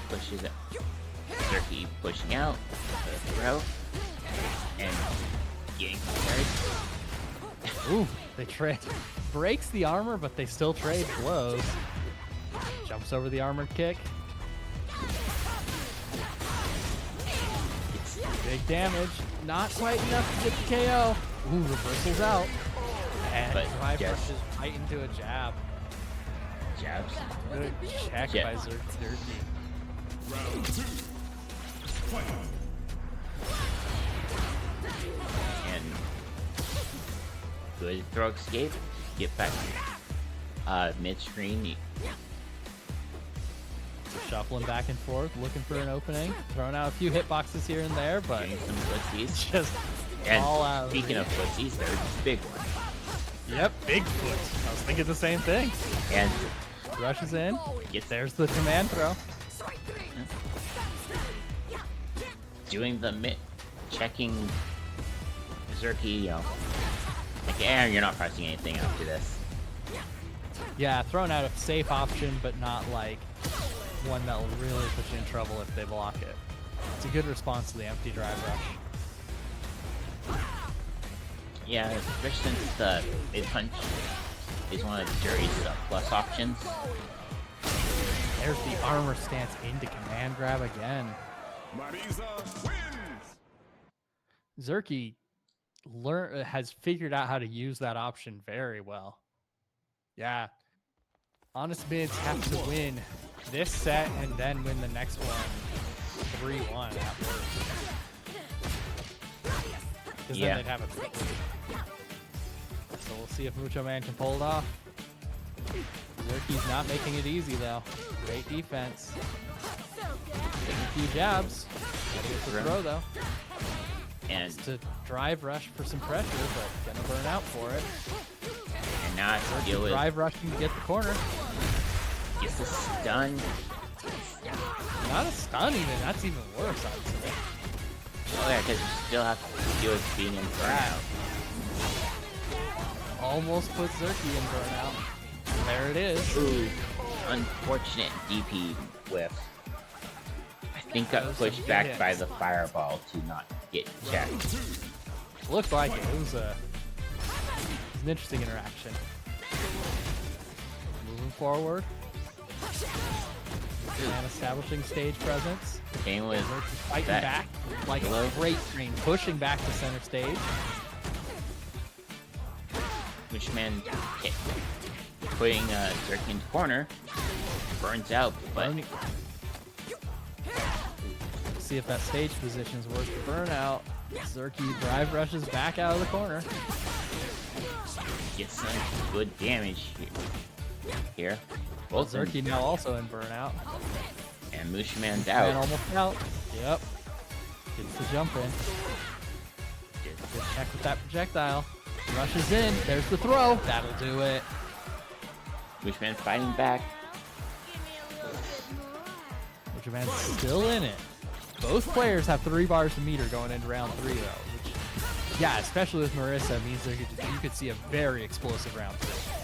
Pushes it. Zerky pushing out. Throw. And getting prepared. Ooh, they trade. Breaks the armor, but they still trade blows. Jumps over the armored kick. Big damage. Not quite enough to get the KO. Ooh, reversals out. And But drive yes. rushes right into a jab. Jabs. Good check Yeah. by Zerky. Round 2. Fight. And good throw escape. Get back mid screen. Shuffling back and forth, looking for an opening. Throwing out a few hitboxes here and there, but Getting some footsies. just And all out. speaking of footsies, there's a big one. Yep, Bigfoot. I was thinking the same thing. And Rushes in. gets There's the command throw. doing the mid, checking Zerky, you know, like, you're not pressing anything after this. Yeah, throwing out a safe option, but not like one that will really put you in trouble if they block it. It's a good response to the empty drive rush. Yeah, especially since the mid punch is one of Jerry's plus options. There's the armor stance into command grab again. Marisa wins. Zerky has figured out how to use that option very well. Yeah. Honest Mids have to win this set and then win the next one 3-1 at worst. Because Yeah. then they'd have a split lead. So we'll see if Mucho Man can pull it off. Zerky's not making it easy though. Great defense. Taking a few jabs. Gotta get the throw though. And To drive rush for some pressure, but gonna burn out for it. now I have to deal with Drive rushing to get the corner. gets a stun. Not a stun even. That's even worse, I'd say. Oh yeah, because you still have to deal with being in burnout. Almost puts Zerky in burnout. There it is. Ooh, unfortunate DP whiff. I think got Those pushed some back good by hits. the fireball to not get checked. Looked like it. It was an interesting interaction. Moving forward. And establishing stage presence. Same with Zerky fighting that. back like Hello? a great train, pushing back to center stage. Wishman putting Zerky into corner. Burns out, but Burning- See if that stage position is worth the burnout. Zerky drive rushes back out of the corner. gets some good damage here. Both of them. Zerky now also in burnout. And Mushman's Man out. almost out. Yep. Gets the jump in. Good check with that projectile. Rushes in. There's the throw. That'll do it. Mushman fighting back. Mucho Man's still in it. Both players have 3 bars to meter going into round 3 though. Which, yeah, especially with Marissa, means you could see a very explosive round 3.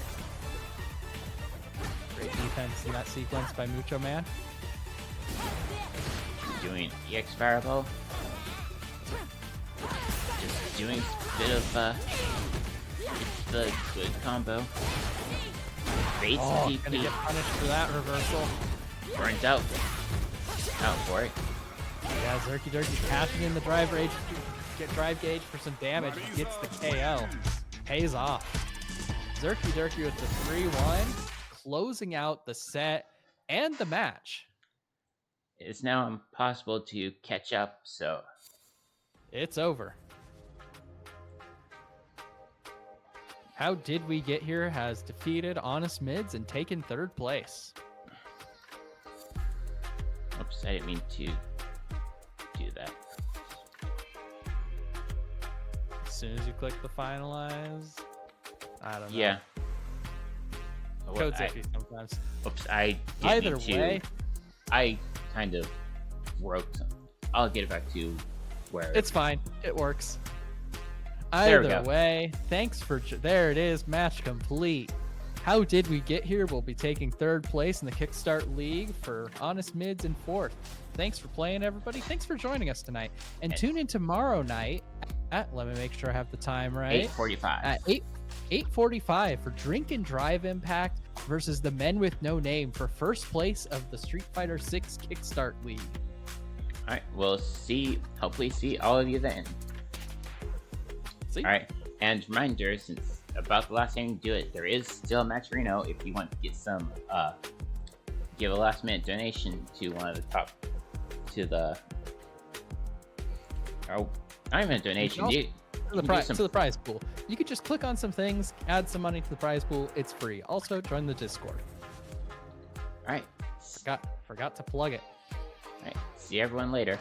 Great defense in that sequence by Mucho Man. Doing EX fireball. Just doing a bit of it's the good combo. Bates Oh, DP gonna get punished for that reversal. burns out. Out for it. Yeah, Zerky cashing in the drive gauge for some damage. Gets the KO. Pays off. Zerky with the 3-1, closing out the set and the match. It's now impossible to catch up, so It's over. How Did We Get Here has defeated Honest Mids and taken 3rd place. oops, I didn't mean to do that. soon as you click the finalize. I don't know. Yeah. Code's iffy sometimes. Oops, I didn't Either mean to. way, I kind of broke some. I'll get it back to where it's fine. It works. There we Either go. way, thanks for there it is, match complete. How did we get here? We'll be taking 3rd place in the Kickstart League for Honest Mids and 4th. Thanks for playing, everybody. Thanks for joining us tonight. And tune in tomorrow night at, let me make sure I have the time right. 8:45. At 8:45 for Drink and Drive Impact versus the Men with No Name for 1st place of the Street Fighter 6 Kickstart League. All right, we'll hopefully see all of you then. See? All right, and reminder, since about the last time you do it, there is still a Matcherino if you want to get some, give a last minute donation to one of the top, to the, oh, not even a donation, also- you To the prize pool. You could just click on some things, add some money to the prize pool. It's free. Also, join the Discord. all right, Forgot to plug it. all right, see everyone later.